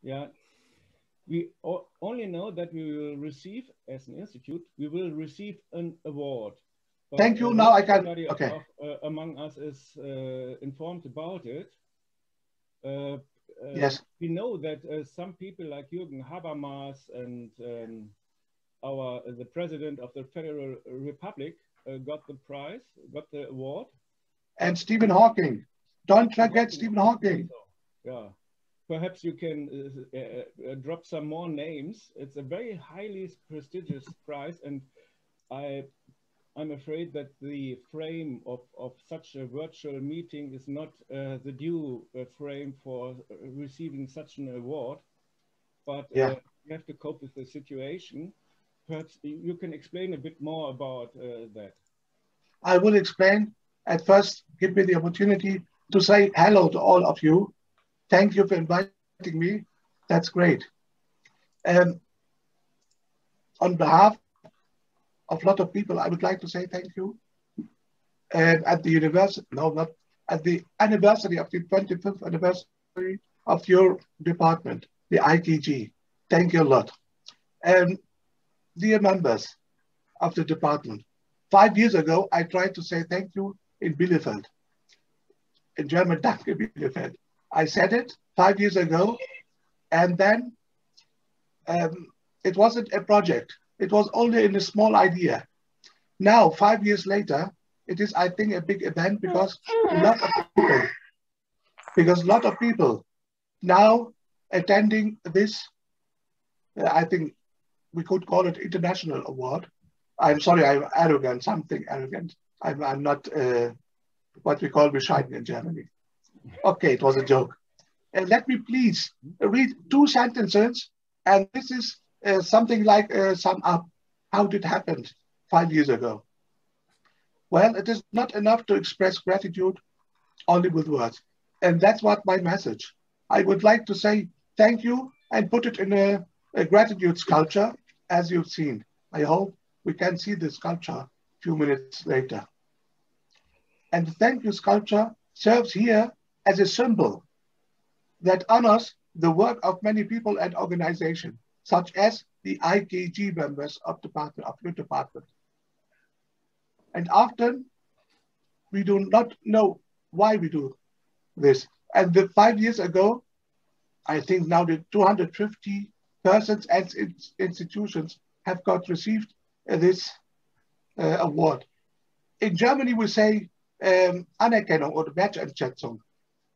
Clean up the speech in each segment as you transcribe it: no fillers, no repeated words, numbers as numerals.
Yeah, we only know that we will receive, as an institute, we will receive an award. But Thank you. Now not I can, everybody okay. among us is informed about it. Uh, Yes. we know that some people like Jürgen Habermas and the president of the Federal Republic got the prize, got the award. And But Stephen Hawking. Don't Stephen forget Hawking Stephen Hawking. also. Yeah. Perhaps you can drop some more names. It's a very highly prestigious prize, and I'm afraid that the frame of such a virtual meeting is not the due frame for receiving such an award. But Yeah. you have to cope with the situation. Perhaps you can explain a bit more about that. I will explain. At first, give me the opportunity to say hello to all of you. Thank you for inviting me. That's great. Um, on behalf of a lot of people, I would like to say thank you. At the university, no, not at the anniversary of the 25th anniversary of your department, the IKG. Thank you a lot. And dear members of the department, 5 years ago, I tried to say thank you in Bielefeld, in German, Danke Bielefeld. I said it 5 years ago, and then it wasn't a project. It was only in a small idea. Now, 5 years later, it is, I think, a big event because a lot of people now attending this, I think we could call it international award. I'm sorry, I'm arrogant, something arrogant. I'm not what we call bescheiden in Germany. Okay, it was a joke. Let me please read 2 sentences, and this is something like sum up how it happened 5 years ago. Well, it is not enough to express gratitude only with words. And that's what my message. I would like to say thank you and put it in a gratitude sculpture, as you've seen. I hope we can see the sculpture a few minutes later. And the thank you sculpture serves here as a symbol that honors the work of many people and organizations, such as the IKG members of your department. And often we do not know why we do this. And 5 years ago, I think now the 250 persons and institutions have got received this award. In Germany, we say Anerkennung or Wertschätzung.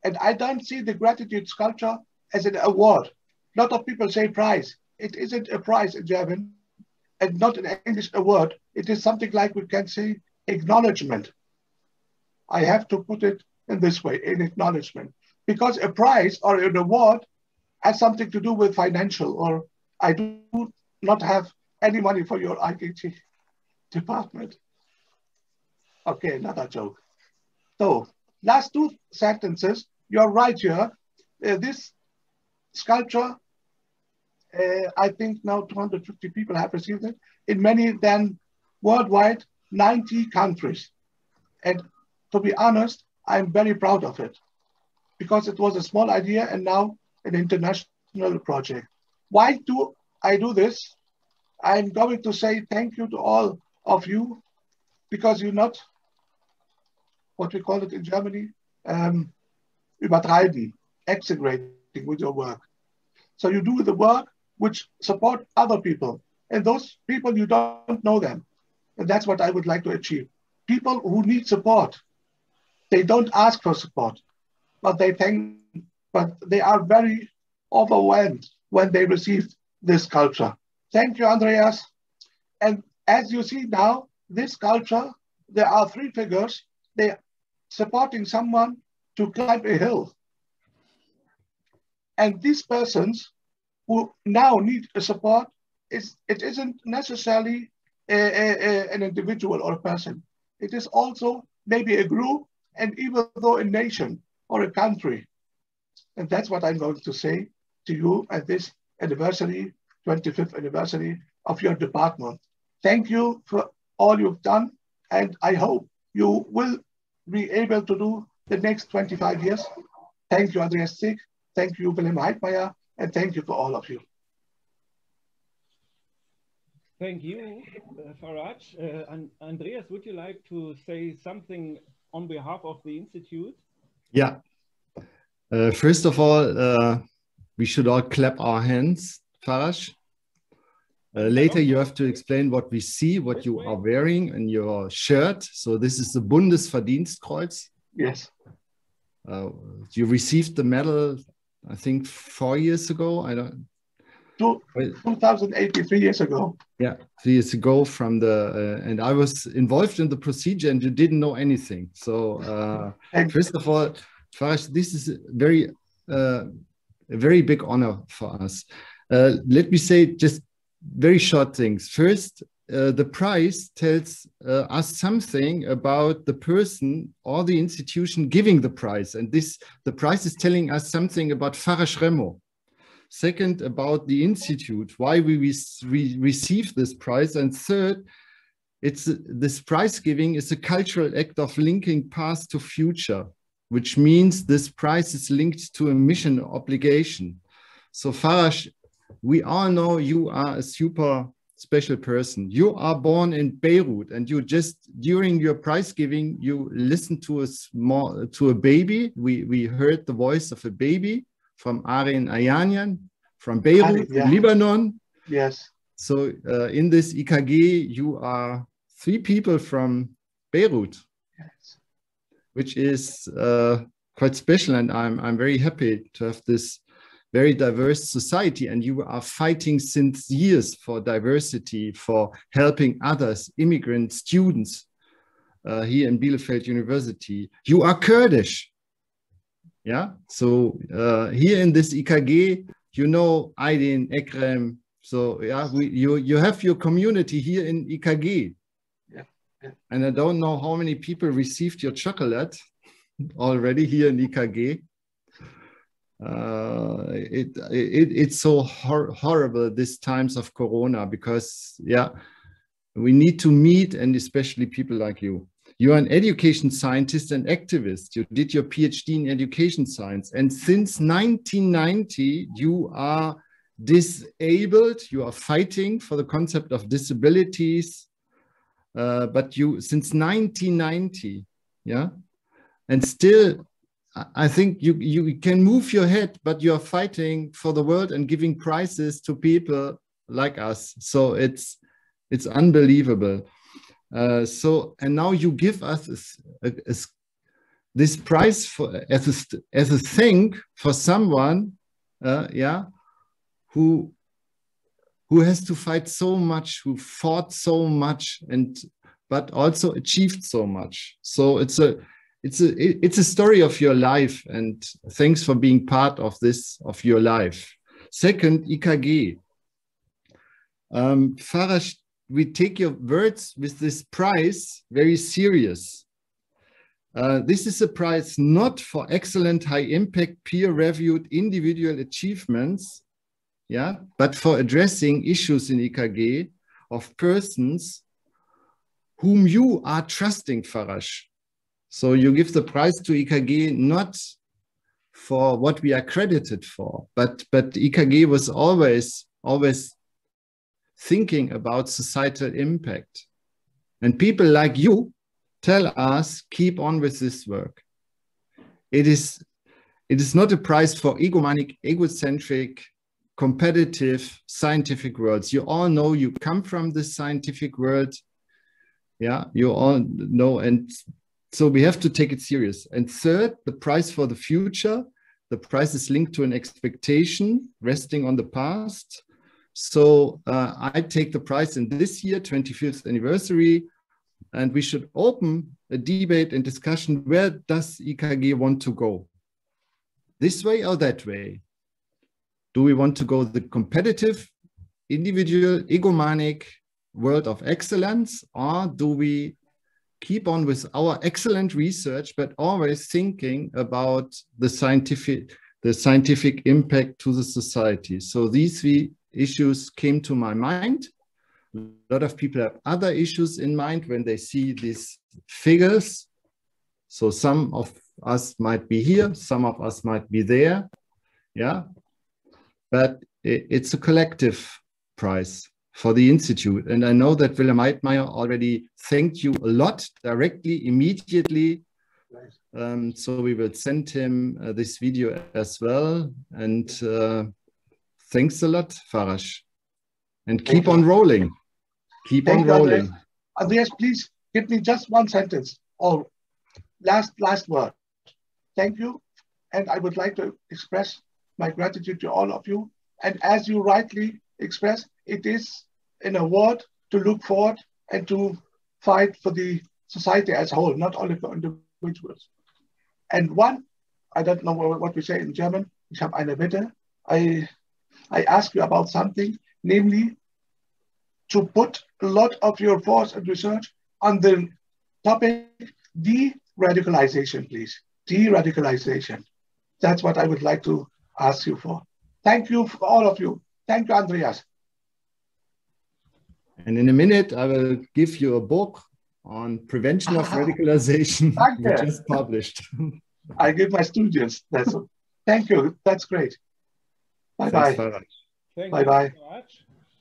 And I don't see the gratitude sculpture as an award. A lot of people say prize. It isn't a prize in German and not an English award. It is something like we can say acknowledgement. I have to put it in this way, in acknowledgement. Because a prize or an award has something to do with financial, or I do not have any money for your IKG department. Okay, another joke. So, last 2 sentences, you're right here. This sculpture, I think now 250 people have received it, in many then worldwide, 90 countries. And to be honest, I'm very proud of it because it was a small idea and now an international project. Why do I do this? I'm going to say thank you to all of you because you're not, what we call it in Germany, übertreiben, exaggerating with your work. So you do the work which support other people, and those people you don't know them, and that's what I would like to achieve. People who need support, they don't ask for support, but they are very overwhelmed when they receive this sculpture. Thank you, Andreas. And as you see now, this sculpture, there are 3 figures. They are supporting someone to climb a hill. And these persons who now need a support, it isn't necessarily an individual or a person. It is also maybe a group and even though a nation or a country. And that's what I'm going to say to you at this anniversary, 25th anniversary of your department. Thank you for all you've done. And I hope you will be able to do the next 25 years. Thank you, Andreas Zick. Thank you, Wilhelm Heidmeier. And thank you for all of you. Thank you, Faraj. Andreas, would you like to say something on behalf of the Institute? Yeah. First of all, we should all clap our hands, Faraj. Later, you have to explain what we see, what you are wearing in your shirt. So this is the Bundesverdienstkreuz. Yes. You received the medal, I think, 4 years ago. I don't. 2008, 3 years ago. Yeah, 3 years ago from the, and I was involved in the procedure and you didn't know anything. So first of all, Faraj, this is a very big honor for us. Let me say just very short things. First, the prize tells us something about the person or the institution giving the prize. And the prize is telling us something about Faraj Remmo. Second, about the institute, why we receive this prize. And third, this prize giving is a cultural act of linking past to future, which means this prize is linked to a mission obligation. So Faraj, we all know you are a super special person. You are born in Beirut, and you just, during your prize giving, you listened to a baby. We heard the voice of a baby from Arin Ayanian, from Beirut, yeah. Lebanon. Yes. So in this IKG, you are 3 people from Beirut, yes. which is quite special. And I'm very happy to have this very diverse society. And you are fighting since years for diversity, for helping others, immigrant students here in Bielefeld University. You are Kurdish. Yeah, so here in this IKG, you know Aydin, Ekrem. So yeah, you have your community here in IKG. Yeah. And I don't know how many people received your chocolate already here in IKG. It's so horrible these times of Corona, because yeah, we need to meet, and especially people like you. You are an education scientist and activist. You did your PhD in education science. And since 1990, you are disabled. You are fighting for the concept of disabilities. But you, since 1990, yeah? And still, I think you can move your head, but you are fighting for the world and giving prizes to people like us. So it's unbelievable. And now you give us this prize as a thank for someone, yeah, who has to fight so much, who fought so much, but also achieved so much. So it's a story of your life, and thanks for being part of this, of your life. Second, IKG. Faraj, we take your words with this prize very serious. This is a prize not for excellent, high-impact, peer-reviewed individual achievements, yeah, but for addressing issues in IKG of persons whom you are trusting, Faraj. So you give the prize to IKG not for what we are credited for, but IKG was always thinking about societal impact. And people like you tell us, keep on with this work. It is not a prize for egomanic, egocentric, competitive scientific worlds. You all know you come from the scientific world. Yeah, you all know. And so we have to take it serious. And third, the prize for the future. The prize is linked to an expectation resting on the past. So I take the prize in this year, 25th anniversary, and we should open a debate and discussion. Where does IKG want to go? This way or that way? Do we want to go the competitive, individual, egomanic world of excellence, or do we keep on with our excellent research, but always thinking about the scientific impact to the society? So these 3 issues came to my mind. A lot of people have other issues in mind when they see these figures. So some of us might be here, some of us might be there. Yeah. but it's a collective prize for the Institute. And I know that Willem Heidmeier already thanked you a lot directly, immediately. So we will send him this video as well. And thanks a lot, Farash. And keep on rolling. Keep on rolling. Andreas, please give me just one sentence or last word. Thank you. And I would like to express my gratitude to all of you. And as you rightly express, it is in a word to look forward and to fight for the society as a whole, not only for individuals. And one, I don't know what we say in German, ich habe eine Bitte. I ask you about something, namely to put a lot of your force and research on the topic de-radicalization, please. De-radicalization. That's what I would like to ask you for. Thank you for all of you. Thank you, Andreas. And in a minute, I will give you a book on prevention of radicalization, we just published. I give my students that. So thank you. That's great. Bye-bye. Bye-bye.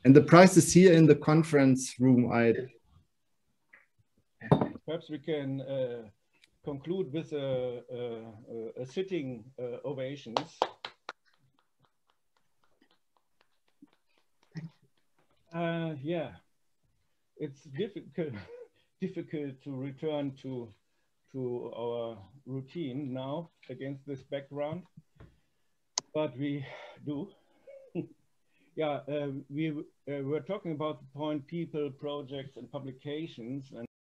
And the prize is here in the conference room. Perhaps we can conclude with a sitting ovations. Yeah, it's difficult to return to our routine now against this background, but we do. Yeah, we were talking about the point people, projects, and publications. And